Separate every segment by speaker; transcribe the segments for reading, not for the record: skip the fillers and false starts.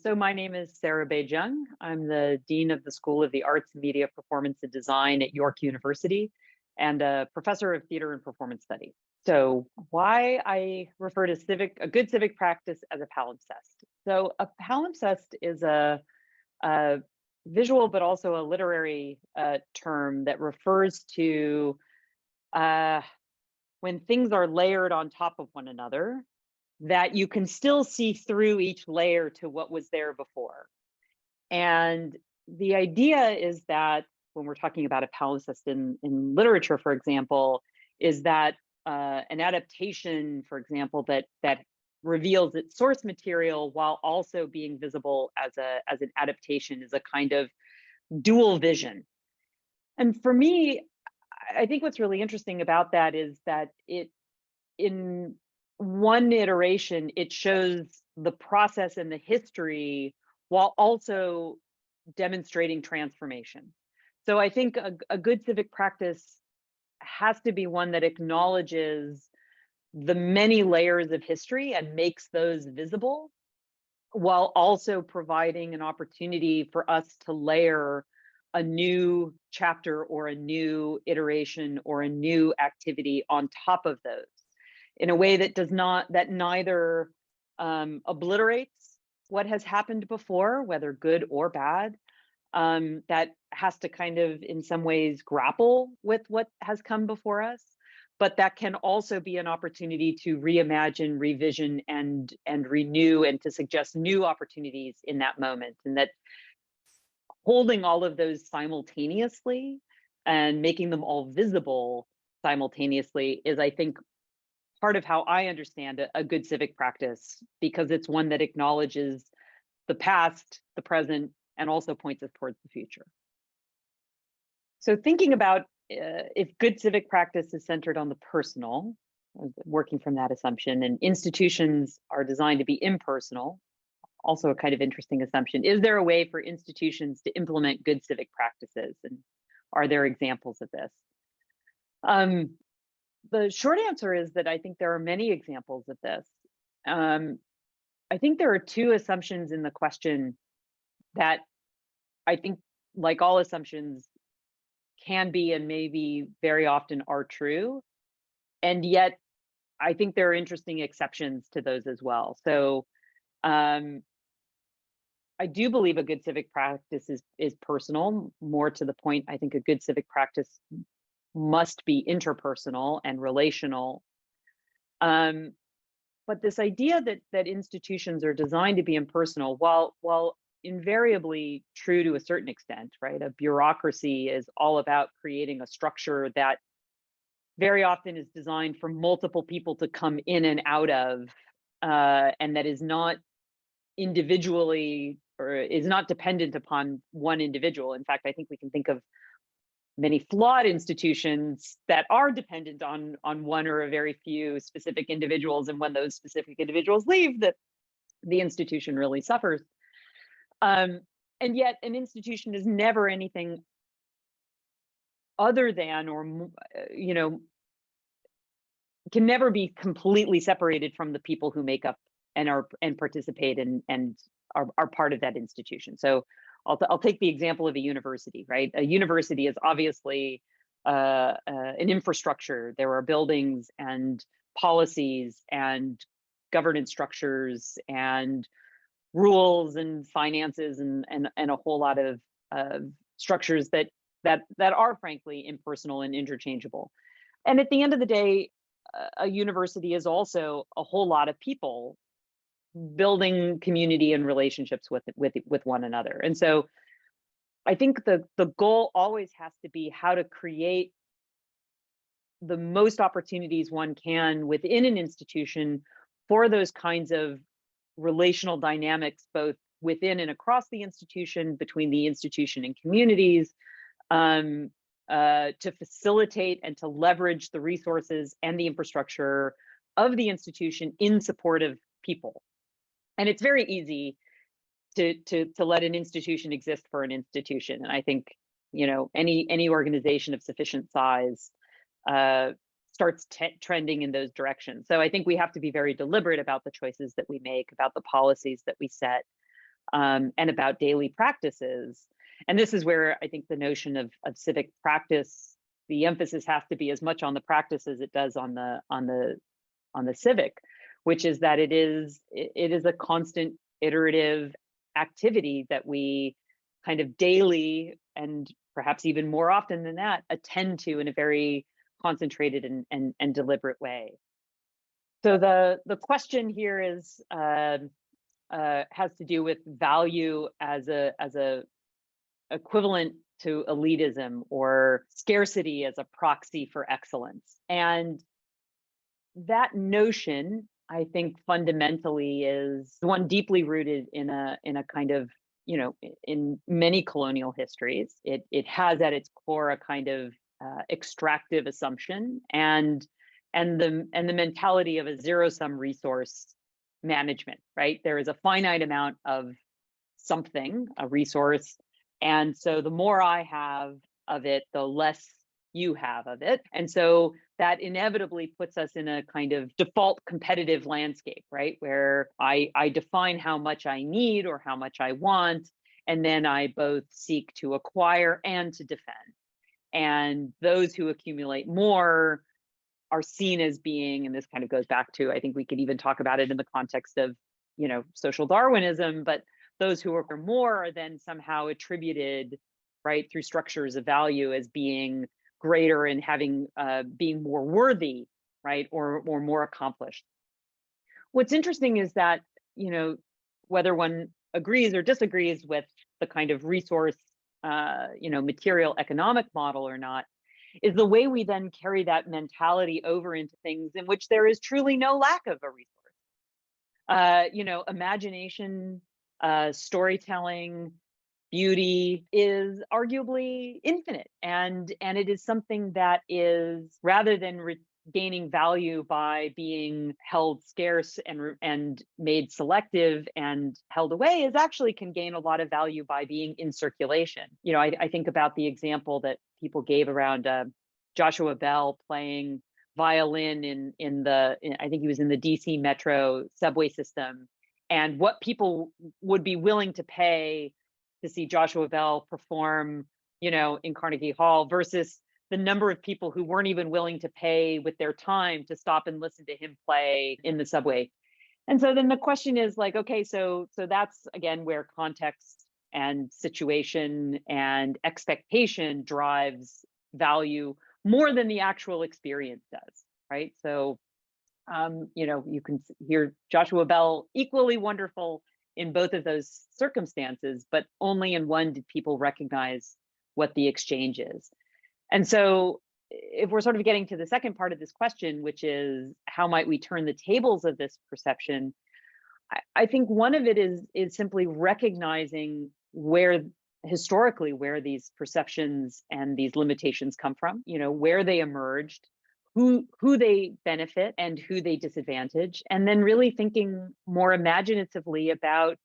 Speaker 1: So my name is Sarah Bay-Cheng. I'm the Dean of the School of the Arts, Media, Performance, and Design at York University and a professor of theater and performance study. So why I refer to a good civic practice as a palimpsest. So a palimpsest is a visual but also a literary term that refers to uh, when things are layered on top of one another, that you can still see through each layer to what was there before. And the idea is that when we're talking about a palimpsest in literature, for example, is that an adaptation, for example, that reveals its source material while also being visible as an adaptation is a kind of dual vision. And for me, I think what's really interesting about that is that in one iteration, it shows the process and the history while also demonstrating transformation. So I think a good civic practice has to be one that acknowledges the many layers of history and makes those visible, while also providing an opportunity for us to layer a new chapter or a new iteration or a new activity on top of those in a way that neither obliterates what has happened before, whether good or bad, that has to kind of in some ways grapple with what has come before us, but that can also be an opportunity to reimagine, revision, and renew, and to suggest new opportunities in that moment. And that holding all of those simultaneously and making them all visible simultaneously is, I think, part of how I understand a good civic practice, because it's one that acknowledges the past, the present, and also points us towards the future. So thinking about if good civic practice is centered on the personal, working from that assumption, and institutions are designed to be impersonal, also a kind of interesting assumption. Is there a way for institutions to implement good civic practices? And are there examples of this? The short answer is that I think there are many examples of this. I think there are two assumptions in the question that I think, like all assumptions, can be and maybe very often are true. And yet, I think there are interesting exceptions to those as well. So I do believe a good civic practice is personal. More to the point, I think a good civic practice must be interpersonal and relational. But this idea that institutions are designed to be impersonal, while invariably true to a certain extent, right? A bureaucracy is all about creating a structure that very often is designed for multiple people to come in and out of, and that is not individually or is not dependent upon one individual. In fact, I think we can think of many flawed institutions that are dependent on one or a very few specific individuals, and when those specific individuals leave, that the institution really suffers. And yet an institution is never anything other than, or can never be completely separated from the people who make up and participate and are part of that institution. So I'll take the example of a university, right? A university is obviously an infrastructure. There are buildings and policies and governance structures and rules and finances and a whole lot of structures that are frankly impersonal and interchangeable. And at the end of the day, a university is also a whole lot of people building community and relationships with one another. And so I think the goal always has to be how to create the most opportunities one can within an institution for those kinds of relational dynamics, both within and across the institution, between the institution and communities, to facilitate and to leverage the resources and the infrastructure of the institution in support of people. And it's very easy to let an institution exist for an institution. And I think, any organization of sufficient size starts trending in those directions. So I think we have to be very deliberate about the choices that we make, about the policies that we set, and about daily practices. And this is where I think the notion of civic practice, the emphasis has to be as much on the practice as it does on the civic, which is that it is a constant iterative activity that we kind of daily, and perhaps even more often than that, attend to in a very concentrated and deliberate way. So the question here is has to do with value as a equivalent to elitism, or scarcity as a proxy for excellence. And that notion, I think, fundamentally is one deeply rooted in a kind of, in many colonial histories. It has at its core a kind of extractive assumption and the mentality of a zero-sum resource management, right? There is a finite amount of something, a resource, and so the more I have of it, the less you have of it. And so that inevitably puts us in a kind of default competitive landscape, right? Where I define how much I need or how much I want, and then I both seek to acquire and to defend. And those who accumulate more are seen as being, and this kind of goes back to, I think we could even talk about it in the context of, social Darwinism, but those who are more are then somehow attributed, right, through structures of value as being greater and having being more worthy, right, or more accomplished. What's interesting is that, whether one agrees or disagrees with the kind of resource, material economic model or not, is the way we then carry that mentality over into things in which there is truly no lack of a resource. Imagination, storytelling, beauty is arguably infinite, and it is something that is, rather than gaining value by being held scarce and made selective and held away, is actually can gain a lot of value by being in circulation. I think about the example that people gave around Joshua Bell playing violin I think he was in the DC Metro subway system, and what people would be willing to pay to see Joshua Bell perform, in Carnegie Hall, versus the number of people who weren't even willing to pay with their time to stop and listen to him play in the subway. And so then the question is like, okay, so that's again where context and situation and expectation drives value more than the actual experience does, right? So, you can hear Joshua Bell equally wonderful in both of those circumstances, but only in one did people recognize what the exchange is. And so if we're sort of getting to the second part of this question, which is how might we turn the tables of this perception, I think one of it is simply recognizing historically where these perceptions and these limitations come from, where they emerged, who they benefit and who they disadvantage, and then really thinking more imaginatively about,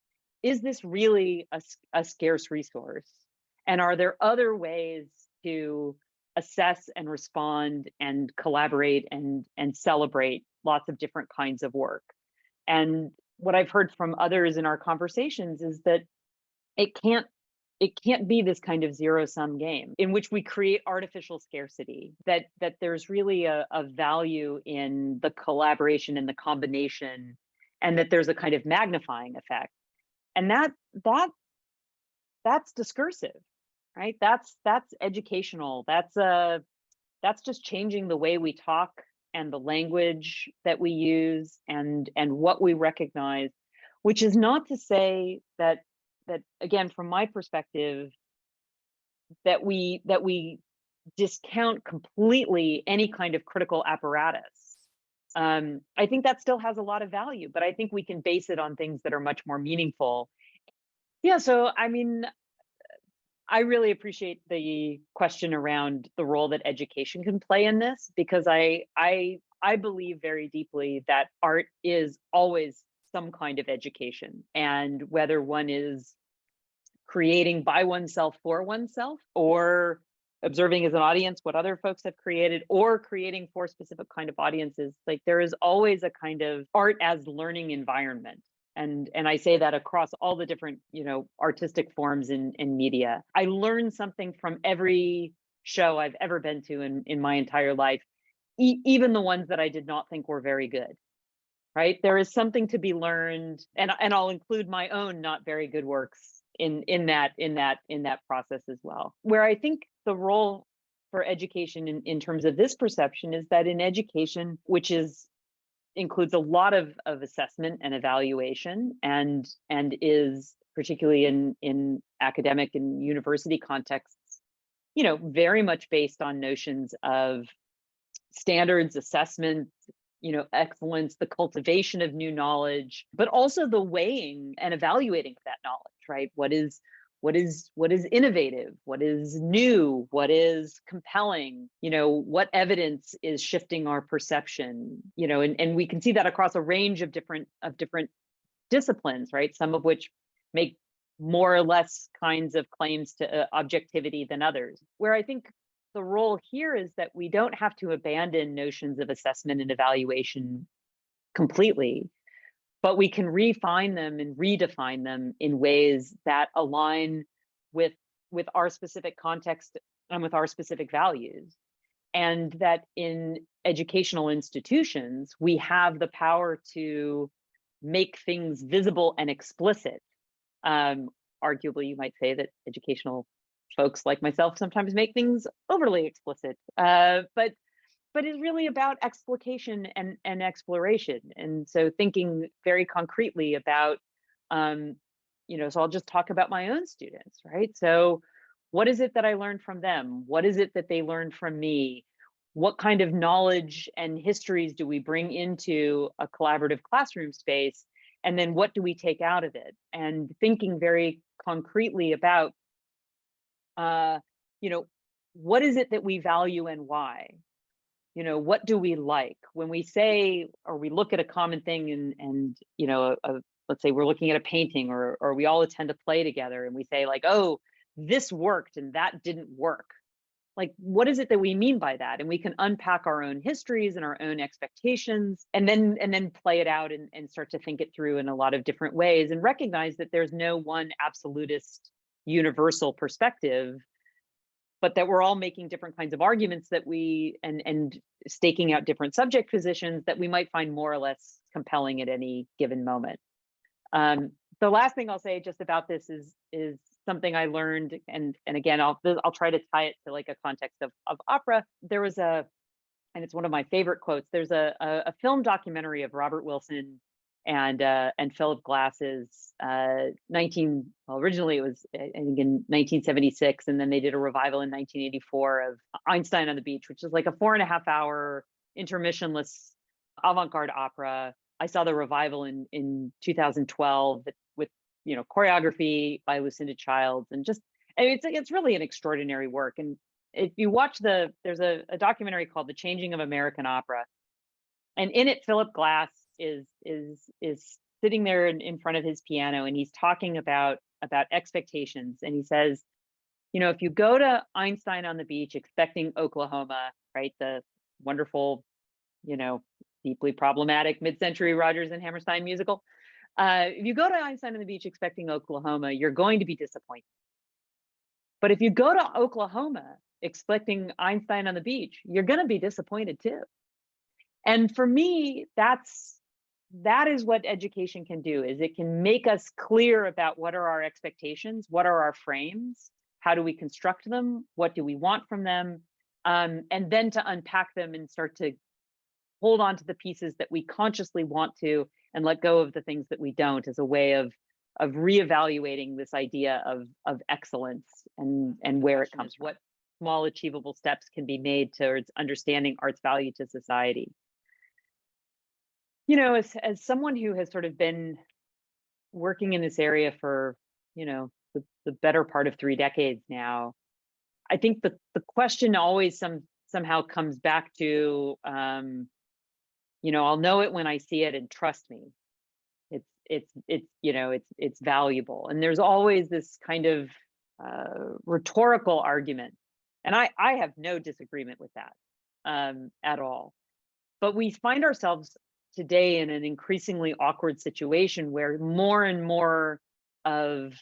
Speaker 1: is this really a scarce resource? And are there other ways to assess and respond and collaborate and celebrate lots of different kinds of work? And what I've heard from others in our conversations is that it can't be this kind of zero-sum game in which we create artificial scarcity, that there's really a value in the collaboration and the combination, and that there's a kind of magnifying effect. And that's discursive, right? That's educational. That's just changing the way we talk and the language that we use and what we recognize, which is not to say that again, from my perspective, that we discount completely any kind of critical apparatus. I think that still has a lot of value, but I think we can base it on things that are much more meaningful. Yeah, so I mean, I really appreciate the question around the role that education can play in this, because I believe very deeply that art is always some kind of education, and whether one is creating by oneself for oneself, or observing as an audience what other folks have created, or creating for specific kind of audiences, like there is always a kind of art as learning environment And I say that across all the different, artistic forms in media. I learn something from every show I've ever been to in my entire life, even the ones that I did not think were very good. Right? There is something to be learned, and I'll include my own not very good works in that process as well. Where I think the role for education in terms of this perception is that in education, which includes a lot of assessment and evaluation, and is particularly in academic and university contexts, very much based on notions of standards, assessment, excellence, the cultivation of new knowledge, but also the weighing and evaluating of that knowledge, right? What is innovative? What is new? What is compelling? What evidence is shifting our perception? And we can see that across a range of different disciplines, right? Some of which make more or less kinds of claims to objectivity than others. Where I think the role here is that we don't have to abandon notions of assessment and evaluation completely, but we can refine them and redefine them in ways that align with our specific context and with our specific values. And that in educational institutions, we have the power to make things visible and explicit. Arguably, you might say that educational folks like myself sometimes make things overly explicit, but it's really about explication and exploration. And so thinking very concretely about, so I'll just talk about my own students, right? So what is it that I learned from them? What is it that they learned from me? What kind of knowledge and histories do we bring into a collaborative classroom space? And then what do we take out of it? And thinking very concretely about, what is it that we value and why? What do we like when we say, or we look at a common thing and let's say we're looking at a painting, or we all attend a play together and we say like, oh, this worked and that didn't work. Like, what is it that we mean by that? And we can unpack our own histories and our own expectations, and then play it out and start to think it through in a lot of different ways, and recognize that there's no one absolutist universal perspective, but that we're all making different kinds of arguments that and staking out different subject positions that we might find more or less compelling at any given moment. The last thing I'll say just about this is something I learned, and again, I'll try to tie it to like a context of opera. There was and it's one of my favorite quotes. There's a film documentary of Robert Wilson and Philip Glass's originally it was I think in 1976, and then they did a revival in 1984 of Einstein on the Beach, which is like a 4.5-hour intermissionless avant-garde opera. I saw the revival in 2012 with choreography by Lucinda Childs, and just it's really an extraordinary work. And if you watch there's a documentary called The Changing of American Opera, and in it Philip Glass is sitting there in front of his piano, and he's talking about expectations, and he says, if you go to Einstein on the Beach expecting Oklahoma, right, the wonderful, deeply problematic mid-century Rodgers and Hammerstein musical, if you go to Einstein on the Beach expecting Oklahoma, you're going to be disappointed. But if you go to Oklahoma expecting Einstein on the Beach, you're going to be disappointed too. And for me, that is what education can do, is it can make us clear about what are our expectations, what are our frames, how do we construct them, what do we want from them, and then to unpack them and start to hold on to the pieces that we consciously want to, and let go of the things that we don't, as a way of reevaluating this idea of excellence and where it comes from. What small achievable steps can be made towards understanding art's value to society. As someone who has sort of been working in this area for, the better part of 3 decades now, I think the question always somehow comes back to, I'll know it when I see it, and trust me, it's valuable. And there's always this kind of rhetorical argument, and I have no disagreement with that at all. But we find ourselves today in an increasingly awkward situation where more and more of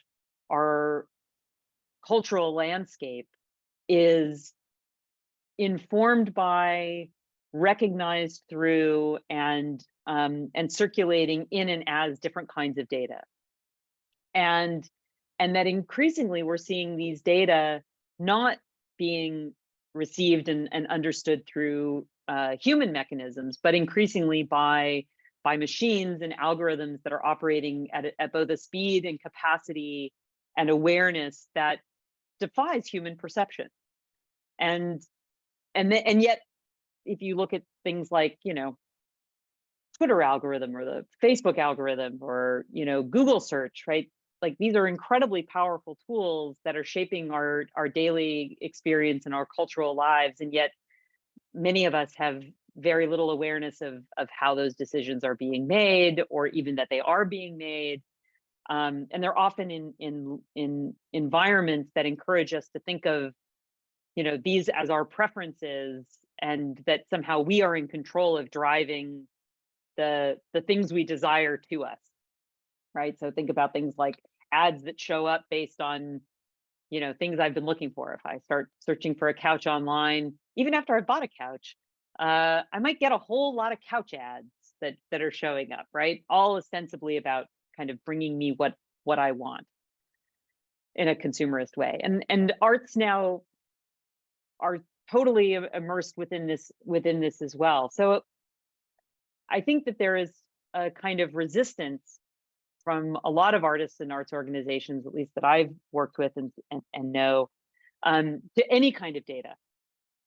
Speaker 1: our cultural landscape is informed by, recognized through, and circulating in and as different kinds of data, and that increasingly we're seeing these data not being received and understood through human mechanisms, but increasingly by machines and algorithms that are operating at both a speed and capacity and awareness that defies human perception. And yet, if you look at things like, Twitter algorithm or the Facebook algorithm or, Google search, right? Like, these are incredibly powerful tools that are shaping our daily experience and our cultural lives. And yet many of us have very little awareness of how those decisions are being made, or even that they are being made. And they're often in environments that encourage us to think of, these as our preferences, and that somehow we are in control of driving the things we desire to us, right? So think about things like ads that show up based on, things I've been looking for. If I start searching for a couch online, even after I've bought a couch, I might get a whole lot of couch ads that are showing up, right? All ostensibly about kind of bringing me what I want in a consumerist way. And arts now are totally immersed within this as well. So I think that there is a kind of resistance from a lot of artists and arts organizations, at least that I've worked with and know, to any kind of data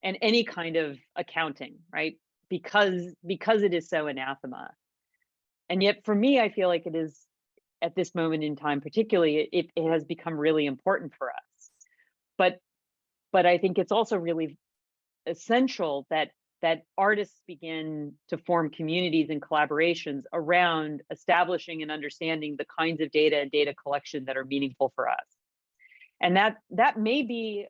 Speaker 1: and any kind of accounting, right? Because it is so anathema. And yet for me, I feel like it is, at this moment in time particularly, it has become really important for us. But I think it's also really essential that artists begin to form communities and collaborations around establishing and understanding the kinds of data and data collection that are meaningful for us. And that may be,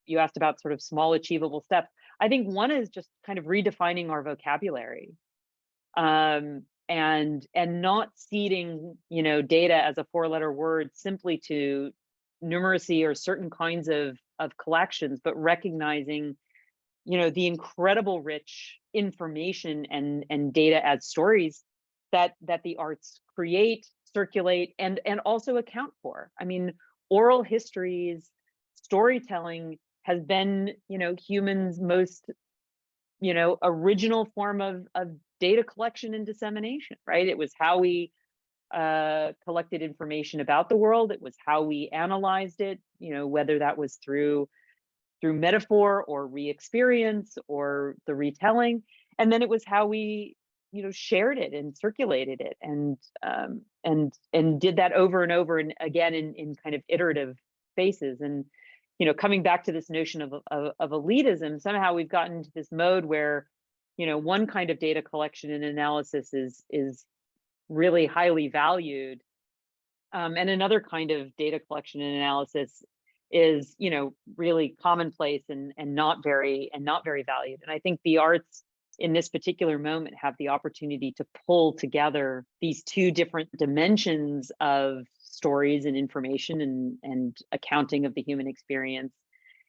Speaker 1: you asked about sort of small achievable steps. I think one is just kind of redefining our vocabulary, and not seeding, data as a 4-letter word simply to numeracy or certain kinds of collections, but recognizing, the incredible rich information and data as stories that the arts create, circulate, and also account for. I mean, oral histories, storytelling has been, humans' most, original form of data collection and dissemination, right? It was how we collected information about the world. It was how we analyzed it, whether that was through metaphor or re-experience or the retelling. And then it was how we, shared it and circulated it and did that over and over and again in kind of iterative phases. And, coming back to this notion of elitism, somehow we've gotten to this mode where, one kind of data collection and analysis is really highly valued. And another kind of data collection and analysis is, really commonplace and not very valued. And I think the arts in this particular moment have the opportunity to pull together these two different dimensions of stories and information and accounting of the human experience,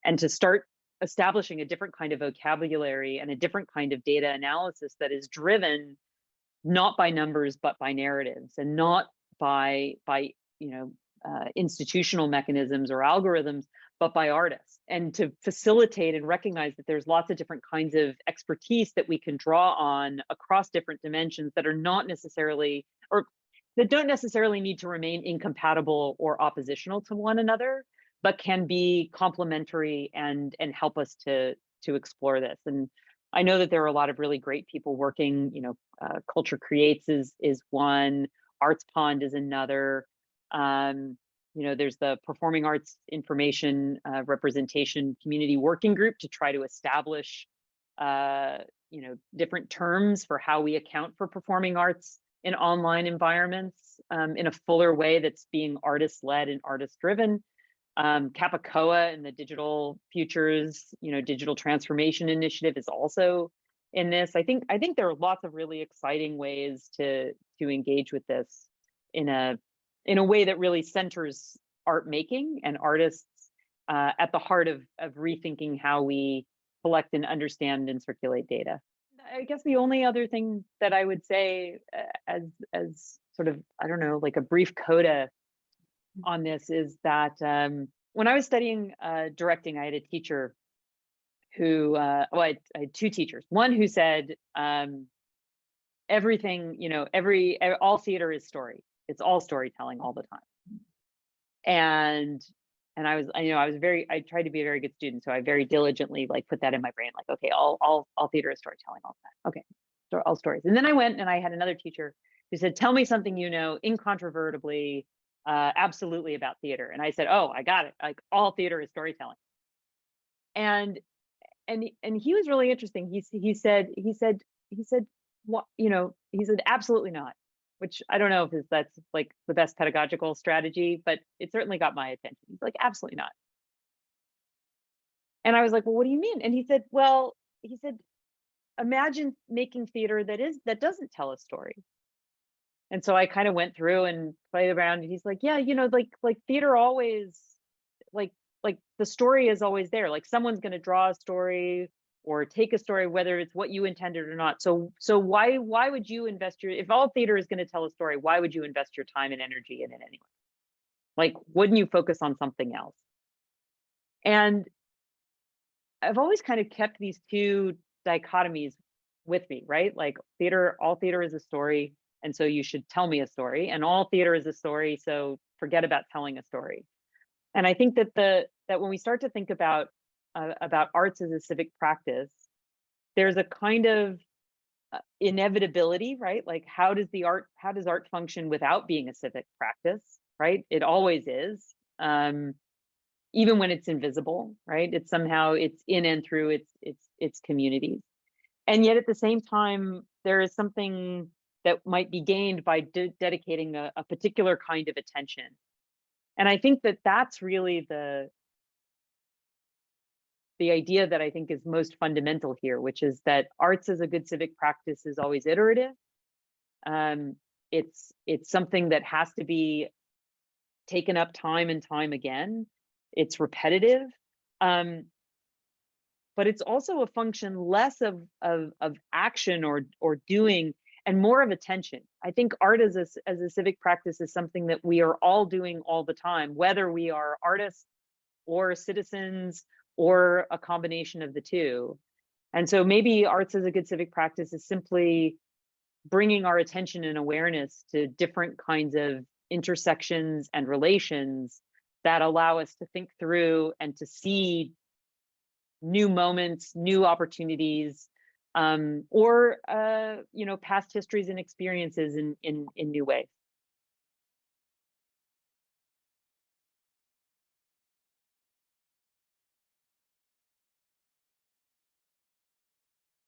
Speaker 1: and to start establishing a different kind of vocabulary and a different kind of data analysis that is driven not by numbers but by narratives, and not by institutional mechanisms or algorithms, but by artists, and to facilitate and recognize that there's lots of different kinds of expertise that we can draw on across different dimensions that are not necessarily, or that don't necessarily need to remain incompatible or oppositional to one another, but can be complementary and help us to explore this. And I know that there are a lot of really great people working, Culture Creates is one, Arts Pond is another. There's the Performing Arts Information Representation Community Working Group to try to establish, different terms for how we account for performing arts in online environments in a fuller way that's being artist-led and artist-driven. Capicoa and the Digital Futures, Digital Transformation Initiative is also in this. I think there are lots of really exciting ways to engage with this in a way that really centers art making and artists at the heart of rethinking how we collect and understand and circulate data. I guess the only other thing that I would say as sort of, I don't know, like a brief coda on this is that when I was studying directing, I had a teacher who, well, I had two teachers. One who said, everything, you know, all theater is story. It's all storytelling all the time. And I was, you know, I tried to be a very good student, so I very diligently like put that in my brain, like, okay, all theater is storytelling all the time. Okay, so all stories. And then I went and I had another teacher who said, tell me something you know incontrovertibly, absolutely about theater. And I said, oh, I got it. Like all theater is storytelling. And he was really interesting. He said, what, you know, he said, absolutely not. Which I don't know if that's like the best pedagogical strategy, but it certainly got my attention. He's like, absolutely not. And I was like, well, what do you mean? And he said, well, imagine making theater that doesn't tell a story. And so I kind of went through and played around, and he's like, yeah, you know, like theater always, like the story is always there. Like someone's going to draw a story or take a story, whether it's what you intended or not. So why would you invest if all theater is going to tell a story, why would you invest your time and energy in it anyway? Like, wouldn't you focus on something else? And I've always kind of kept these two dichotomies with me, right? Like all theater is a story, and so you should tell me a story, and all theater is a story, so forget about telling a story. And I think that when we start to think about arts as a civic practice, there's a kind of inevitability, right? Like how does art function without being a civic practice, right? It always is, even when it's invisible, right? It's in and through its communities. And yet at the same time, there is something that might be gained by dedicating a particular kind of attention. And I think that that's really the idea that I think is most fundamental here, which is that arts as a good civic practice is always iterative. It's something that has to be taken up time and time again. It's repetitive, but it's also a function less of action or doing and more of attention. I think art as a civic practice is something that we are all doing all the time, whether we are artists or citizens or a combination of the two. And so maybe arts as a good civic practice is simply bringing our attention and awareness to different kinds of intersections and relations that allow us to think through and to see new moments, new opportunities, or you know, past histories and experiences in new ways.